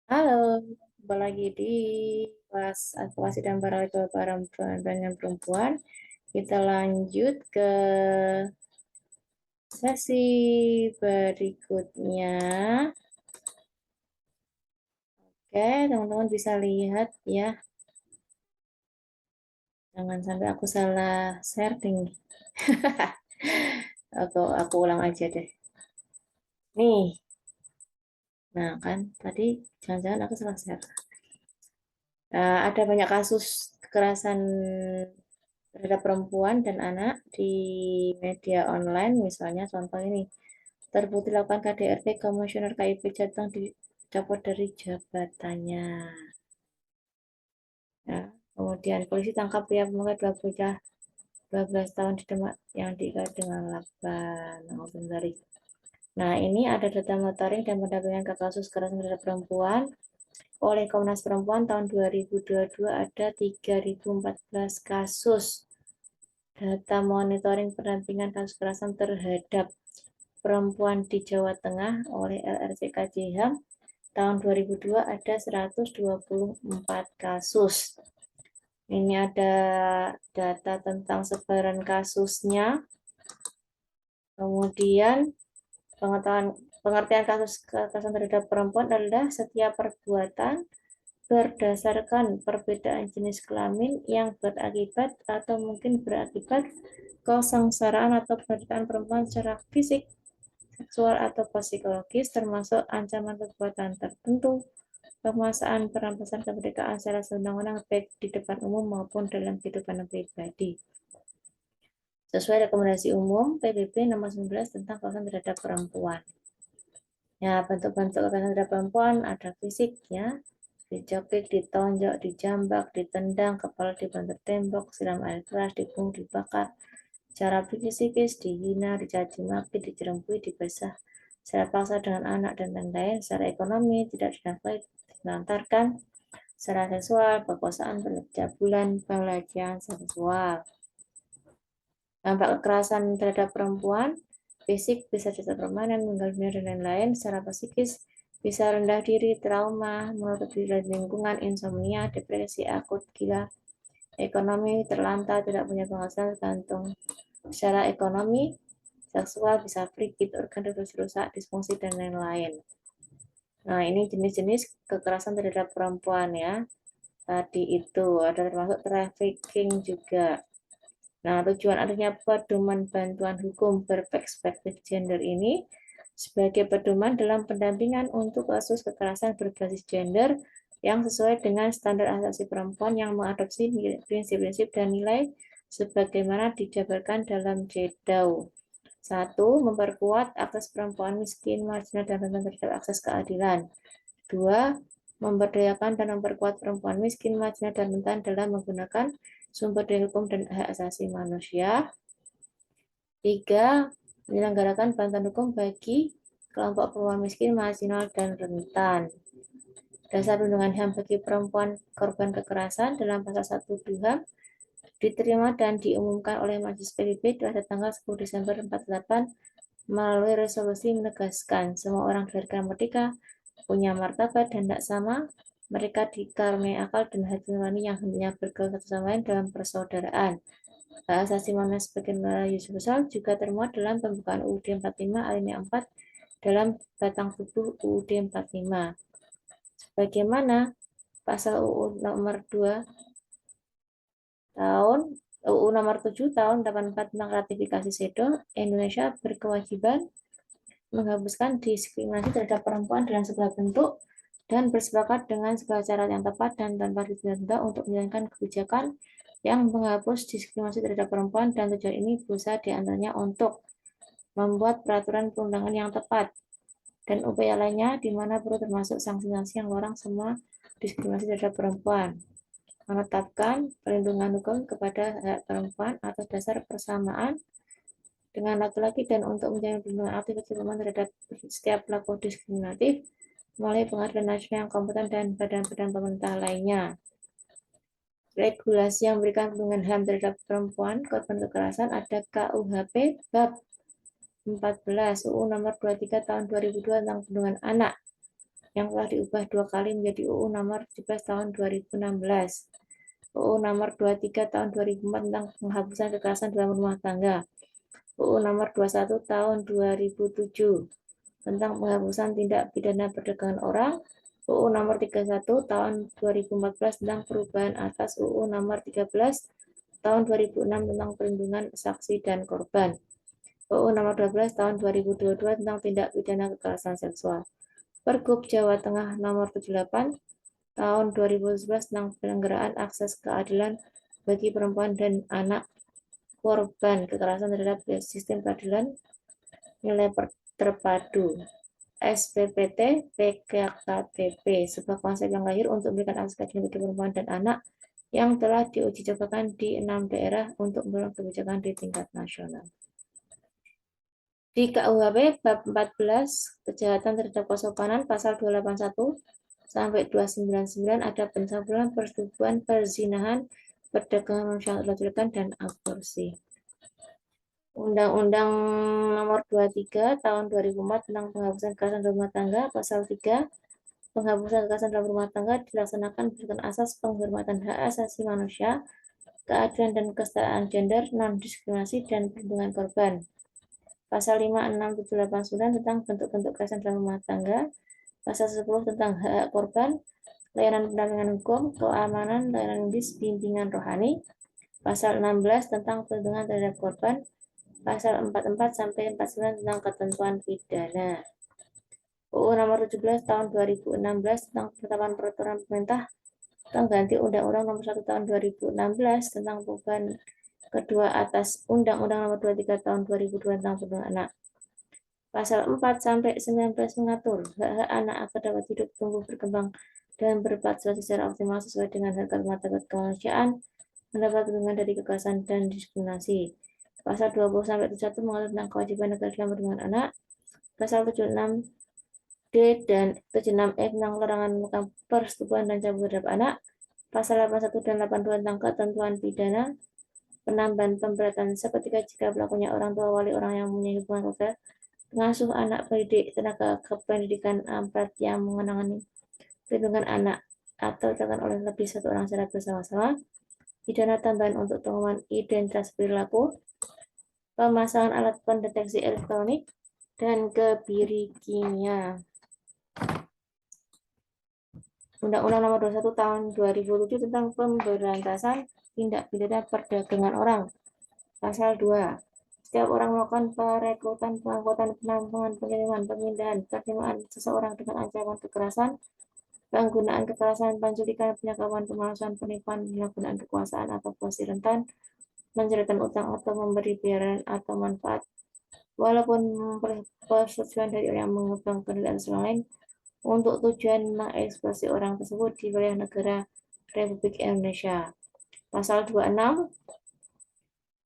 Halo, kembali lagi di kelas advokasi dan para perempuan dan perempuan. Kita lanjut ke sesi berikutnya. Oke, teman-teman bisa lihat ya. Jangan sampai aku salah sharing. Aku ulang aja deh. Nih, nah kan tadi jangan-jangan aku salah share. Ada banyak kasus kekerasan terhadap perempuan dan anak di media online, misalnya contoh ini, terbukti lakukan KDRT, Komisioner KIP Jateng dicopot dari jabatannya. Ya. Kemudian polisi tangkap pria pemuda 12 tahun di Demak yang diikat dengan lakban. Nah, ini ada data monitoring dan pendampingan ke kasus kekerasan terhadap perempuan oleh Komnas Perempuan tahun 2022 ada 3.014 kasus. Data monitoring pendampingan kasus kekerasan terhadap perempuan di Jawa Tengah oleh LRCKJHAM tahun 2002 ada 124 kasus. Ini ada data tentang sebaran kasusnya. Kemudian pengertian kasus kekerasan terhadap perempuan adalah setiap perbuatan berdasarkan perbedaan jenis kelamin yang berakibat atau mungkin berakibat kesengsaraan atau penderitaan perempuan secara fisik, seksual atau psikologis, termasuk ancaman perbuatan tertentu, pemaksaan perampasan kemerdekaan secara sewenang-wenang baik di depan umum maupun dalam kehidupan pribadi. Sesuai rekomendasi umum PBB nomor 19 tentang kekerasan terhadap perempuan. Ya, bentuk-bentuk kekerasan terhadap perempuan ada fisik ya, dicekik, ditonjok, dijambak, ditendang, kepala dibanting tembok, siram air keras, dibunuh, dibakar, secara psikis, dihina, dicaci maki, dicerembui, dibasah secara paksa dengan anak dan lain-lain, secara ekonomi, tidak dinafkahi, dilantarkan, secara seksual, perkosaan, pencabulan, pelecehan seksual. Dampak kekerasan terhadap perempuan, fisik bisa cacat permanen, meninggal dunia dan lain-lain, secara psikis bisa rendah diri, trauma, menutup diri dari lingkungan, insomnia, depresi akut, gila, ekonomi, terlantar, tidak punya penghasilan, gantung. Secara ekonomi, seksual bisa frigid, organ reproduksi rusak, disfungsi, dan lain-lain. Nah, ini jenis-jenis kekerasan terhadap perempuan ya. Tadi itu ada termasuk trafficking juga. Nah, tujuan adanya pedoman bantuan hukum berperspektif gender ini sebagai pedoman dalam pendampingan untuk kasus kekerasan berbasis gender yang sesuai dengan standar asasi perempuan yang mengadopsi prinsip-prinsip dan nilai sebagaimana dijabarkan dalam JEDAW. 1. Memperkuat akses perempuan miskin, marginal, dan rentan terhadap akses keadilan. 2. Memberdayakan dan memperkuat perempuan miskin, marginal, dan rentan dalam menggunakan sumber daya hukum dan hak asasi manusia. 3. Menyelenggarakan bantuan hukum bagi kelompok perempuan miskin, marginal, dan rentan. Dasar perlindungan HAM bagi perempuan korban kekerasan dalam pasal 1 HAM diterima dan diumumkan oleh Majelis PBB pada tanggal 10 Desember 48 melalui resolusi menegaskan semua orang dilahirkan merdeka, punya martabat dan hak sama, mereka dikaruniai akal dan hati nurani yang hendaknya bergaul satu sama lain dalam persaudaraan. Hak asasi manusia sebagai nilai universal juga termuat dalam pembukaan UUD 45 alinea 4 dalam batang tubuh UUD 45. Sebagaimana pasal UU nomor 2 tahun UU nomor 7 tahun 84 tentang ratifikasi SEDO, Indonesia berkewajiban menghapuskan diskriminasi terhadap perempuan dalam segala bentuk dan bersepakat dengan segala cara yang tepat dan tanpa ditunda untuk menjalankan kebijakan yang menghapus diskriminasi terhadap perempuan, dan tujuan ini berusaha diantaranya untuk membuat peraturan perundangan yang tepat dan upaya lainnya di mana perlu termasuk sanksi-sanksi yang melarang semua diskriminasi terhadap perempuan, menetapkan perlindungan hukum kepada hak perempuan atas dasar persamaan dengan laki-laki dan untuk menjamin perlindungan aktif perempuan terhadap setiap pelaku diskriminatif melalui pengadilan nasional yang kompeten dan badan-badan pemerintah lainnya. Regulasi yang memberikan perlindungan HAM terhadap perempuan korban kekerasan ada KUHP Bab 14 UU nomor 23 tahun 2002 tentang perlindungan anak yang telah diubah 2 kali menjadi UU nomor 17 tahun 2016, UU nomor 23 tahun 2004 tentang penghapusan kekerasan dalam rumah tangga, UU nomor 21 tahun 2007 tentang penghapusan tindak pidana perdagangan orang, UU nomor 31 tahun 2014 tentang perubahan atas UU nomor 13 tahun 2006 tentang perlindungan saksi dan korban, UU nomor 12 tahun 2022 tentang tindak pidana kekerasan seksual, Pergub Jawa Tengah nomor 78 tahun 2011 tentang penyelenggaraan akses keadilan bagi perempuan dan anak korban kekerasan terhadap sistem peradilan nilai terpadu, SPPT PKKTP, sebuah konsep yang lahir untuk memberikan akses keadilan bagi perempuan dan anak yang telah diuji cobakan di 6 daerah untuk mendorong kebijakan di tingkat nasional. Di KUHP bab 14 kejahatan terhadap kesopanan pasal 281 sampai 299 ada pencabulan, persetubuhan, perzinahan, perdagangan manusia dilakukan dan aborsi. Undang-Undang Nomor 23 Tahun 2004 tentang penghapusan kekerasan dalam rumah tangga, pasal 3, penghapusan kekerasan dalam rumah tangga dilaksanakan berdasarkan asas penghormatan hak asasi manusia, keadilan dan kesetaraan gender, non-diskriminasi, dan perlindungan korban. Pasal 5, 6, 7, 8, 9 tentang bentuk-bentuk kekerasan dalam rumah tangga, pasal 10 tentang hak korban, layanan pendampingan hukum, keamanan, layanan medis, bimbingan rohani, pasal 16 tentang perlindungan terhadap korban, pasal 44 sampai 49 tentang ketentuan pidana. UU nomor 17 tahun 2016 tentang penetapan peraturan pemerintah pengganti Undang-Undang nomor 1 tahun 2016 tentang perubahan kedua atas Undang-Undang nomor 23 tahun 2002 tentang perlindungan anak. Pasal 4 sampai 19 mengatur hak-hak anak agar dapat hidup, tumbuh, berkembang, dan berpartisipasi secara optimal sesuai dengan harkat martabat kemanusiaan, mendapat perlindungan dari kekerasan dan diskriminasi. Pasal 20 sampai 71 mengatur tentang kewajiban negara dalam perlindungan anak. Pasal 76D dan 76E tentang larangan melakukan persetubuhan dan cabut terhadap anak. Pasal 81 dan 82 tentang ketentuan pidana, penambahan pemberatan seketika jika pelakunya orang tua, wali orang yang mempunyai hubungan keluarga, pengasuh anak, pendidik, tenaga kependidikan, aparat yang mengenangani perlindungan anak atau dilakukan oleh lebih satu orang secara bersama-sama, pidana tambahan untuk pengumuman identitas perilaku, pemasangan alat pendeteksi elektronik, dan kebiri kimia. Undang-Undang Nomor 21 Tahun 2007 tentang pemberantasan tindak pidana perdagangan orang. Pasal 2. Setiap orang melakukan perekrutan, pengangkutan, penampungan, pengiriman, pemindahan, penerimaan seseorang dengan ancaman kekerasan, penggunaan kekerasan, penculikan, penyekapan, pemalsuan, penipuan, penyalahgunaan kekuasaan atau posisi rentan, menceritakan utang atau memberi bayaran atau manfaat, walaupun memperoleh persetujuan dari orang yang mengembang kendali atas orang lain untuk tujuan mengeksploitasi orang tersebut di wilayah negara Republik Indonesia. Pasal 26,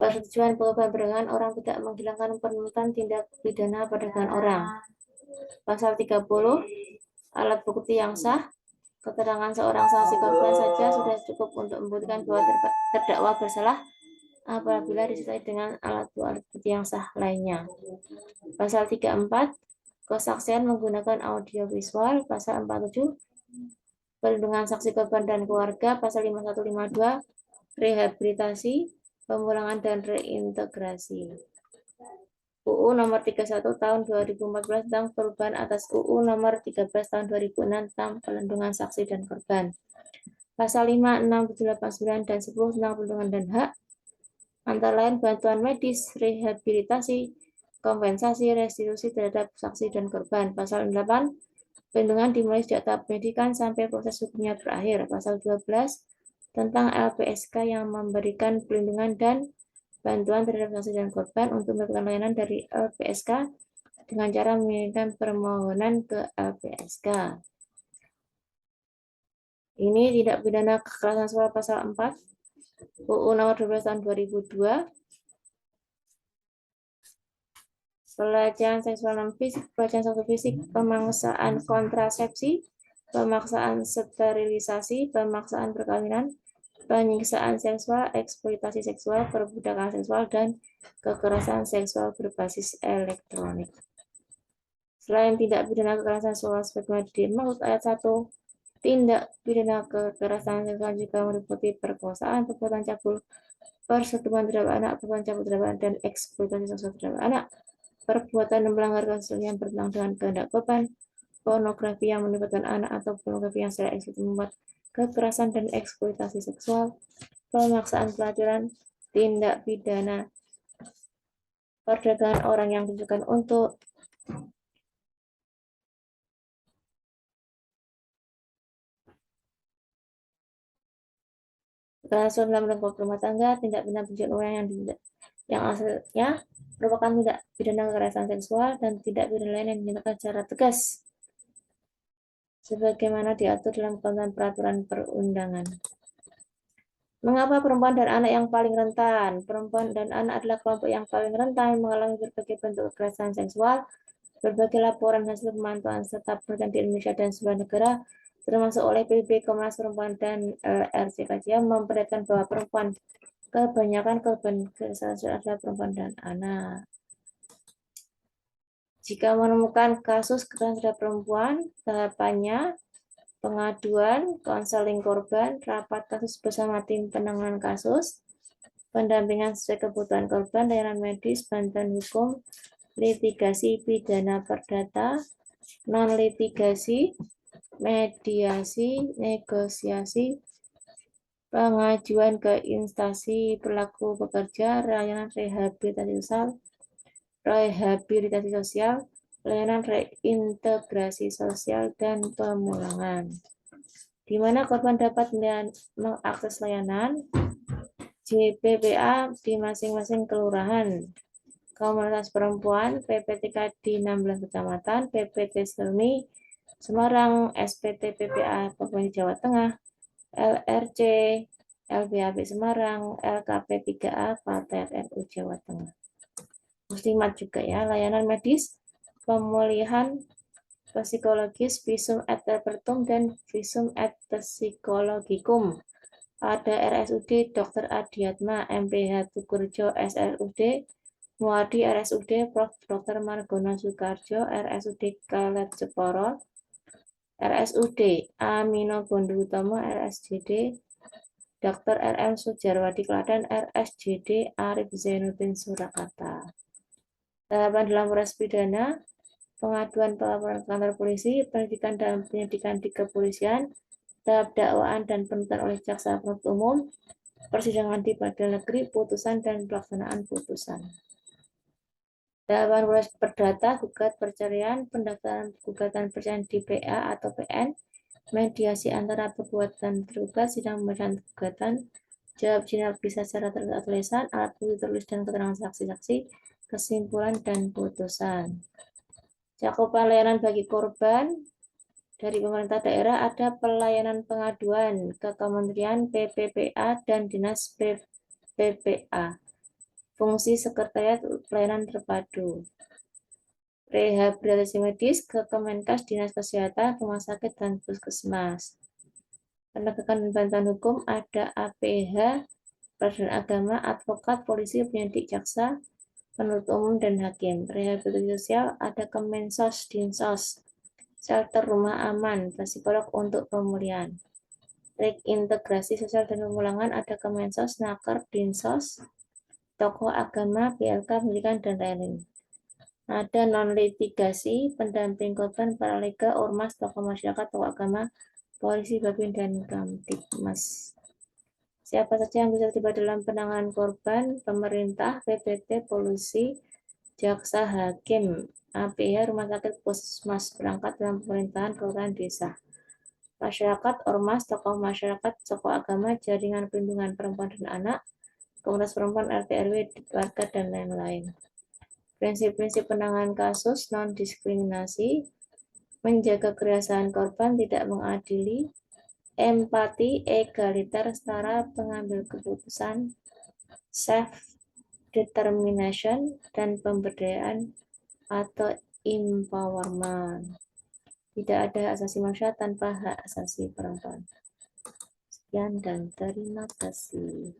persetujuan perubahan perdagangan orang tidak menghilangkan penuntutan tindak pidana perdagangan orang. Pasal 30, alat bukti yang sah, keterangan seorang saksi korban saja sudah cukup untuk membuktikan bahwa terdakwa bersalah apabila disertai dengan alat bukti yang sah lainnya. Pasal 34, kesaksian menggunakan audiovisual. Pasal 47, perlindungan saksi korban dan keluarga. Pasal 5152, rehabilitasi, pemulangan dan reintegrasi. UU Nomor 31 Tahun 2014 tentang perubahan atas UU Nomor 13 Tahun 2006 tentang perlindungan saksi dan korban. Pasal 5, 6, 7, 8, 9, dan 10 tentang perlindungan dan hak, antara lain bantuan medis, rehabilitasi, kompensasi, restitusi terhadap saksi dan korban. Pasal 8, perlindungan dimulai sejak tahap penyidikan sampai proses hukumnya berakhir. Pasal 12, tentang LPSK yang memberikan perlindungan dan bantuan terhadap saksi dan korban untuk mendapatkan layanan dari LPSK dengan cara mengirimkan permohonan ke LPSK. Ini tindak pidana kekerasan seksual pasal 4, UU Nomor 12 Tahun 2002, pelecehan seksual non fisik, pelecehan seksual fisik, pemaksaan kontrasepsi, pemaksaan sterilisasi, pemaksaan perkawinan, penyiksaan seksual, eksploitasi seksual, perbudakan seksual, dan kekerasan seksual berbasis elektronik. Selain tindak pidana kekerasan seksual sebagaimana dimaksud ayat 1, tindak pidana kekerasan seksual juga meliputi perkosaan, perbuatan cabul, persetubuhan terhadap anak, perbuatan cabul terhadap anak, dan eksploitasi seksual terhadap anak, perbuatan yang melanggar kesusilaan bertentangan dengan kehendak korban, pornografi yang melibatkan anak atau pornografi yang secara eksplisit membuat kekerasan dan eksploitasi seksual, pemaksaan pelacuran, tindak pidana perdagangan orang yang ditujukan untuk kekerasan dalam lingkup rumah tangga, tindak pidana pencucian uang yang asalnya merupakan tindak pidana kekerasan seksual, dan tindak pidana lain yang dinyatakan secara tegas sebagaimana diatur dalam ketentuan peraturan perundangan. Mengapa perempuan dan anak yang paling rentan? Perempuan dan anak adalah kelompok yang paling rentan mengalami berbagai bentuk kekerasan seksual. Berbagai laporan hasil pemantauan serta penelitian di Indonesia dan seluruh negara, termasuk oleh PBB, Komnas Perempuan, dan LRCKJ, memperlihatkan bahwa perempuan kebanyakan korban kekerasan seksual adalah perempuan dan anak. Jika menemukan kasus kekerasan terhadap perempuan, tahapannya pengaduan, konseling korban, rapat kasus bersama tim penanganan kasus, pendampingan sesuai kebutuhan korban, layanan medis, bantuan hukum, litigasi pidana perdata, non-litigasi, mediasi, negosiasi, pengajuan ke instansi pelaku pekerja, layanan rehabilitasi sosial, layanan reintegrasi sosial, dan pemulangan. Di mana korban dapat mengakses layanan JPPA di masing-masing kelurahan, komunitas perempuan, PPTK di 16 kecamatan, PPT Selmi, Semarang, SPT PPA Provinsi Jawa Tengah, LRC, LBAP Semarang, LKP 3A, Patet NU Jawa Tengah. Muslimat juga ya, layanan medis, pemulihan psikologis, visum et repertum, dan visum et psikologicum. Ada RSUD Dr. Adiatma, MPH Tukurjo, SRUD Muardi, RSUD Prof. Dr. Margono Soekarjo, RSUD Kalet Jeporo, RSUD Amino Bondo Utomo, RSJD Dr. RM Sujarwadi Klaten, RSJD Arif Zainuddin Surakarta. Tahapan dalam proses pidana, pengaduan pelaporan ke kantor polisi, penyidikan dan penyidikan di kepolisian, tahap dakwaan dan penuntutan oleh jaksa penuntut umum, persidangan di pengadilan negeri, putusan dan pelaksanaan putusan. Tahapan proses perdata, gugat perceraian, pendaftaran gugatan perceraian di PA atau PN, mediasi antara perbuatan tergugat, sidang pembacaan gugatan, jawab jinayat bisa secara tertulis atau tulisan, alat bukti tertulis dan keterangan saksi-saksi, kesimpulan dan putusan. Cakupan layanan bagi korban dari pemerintah daerah, ada pelayanan pengaduan ke Kementerian PPPA dan Dinas PPA. Fungsi sekretariat pelayanan terpadu. Rehabilitasi medis ke Kemenkes, Dinas Kesehatan, rumah sakit, dan puskesmas. Penegakan dan bantuan hukum ada APH, peradilan agama, advokat, polisi, penyidik, jaksa, penuntut umum, dan hakim. Rehabilitasi sosial ada Kemensos, Dinsos, shelter rumah aman, psikolog untuk pemulihan. Reintegrasi sosial dan pemulangan ada Kemensos, Naker, Dinsos, tokoh agama, PLK, pendidikan, dan lain-lain. Ada non-litigasi, pendamping korban, paralega, ormas, tokoh masyarakat, tokoh agama, polisi, babin, dan kamtibmas. Siapa saja yang bisa terlibat dalam penanganan korban? Pemerintah, PPT, polisi, jaksa, hakim, APH, rumah sakit, puskesmas, perangkat dalam pemerintahan kelurahan desa. Masyarakat, ormas, tokoh masyarakat, tokoh agama, jaringan perlindungan perempuan dan anak, komunitas perempuan, RT RW, warga, dan lain-lain. Prinsip-prinsip penanganan kasus non-diskriminasi, menjaga kerahasiaan korban, tidak mengadili, empati, egaliter, setara, pengambil keputusan, self-determination, dan pemberdayaan atau empowerment. Tidak ada hak asasi manusia tanpa hak asasi perempuan. Sekian dan terima kasih.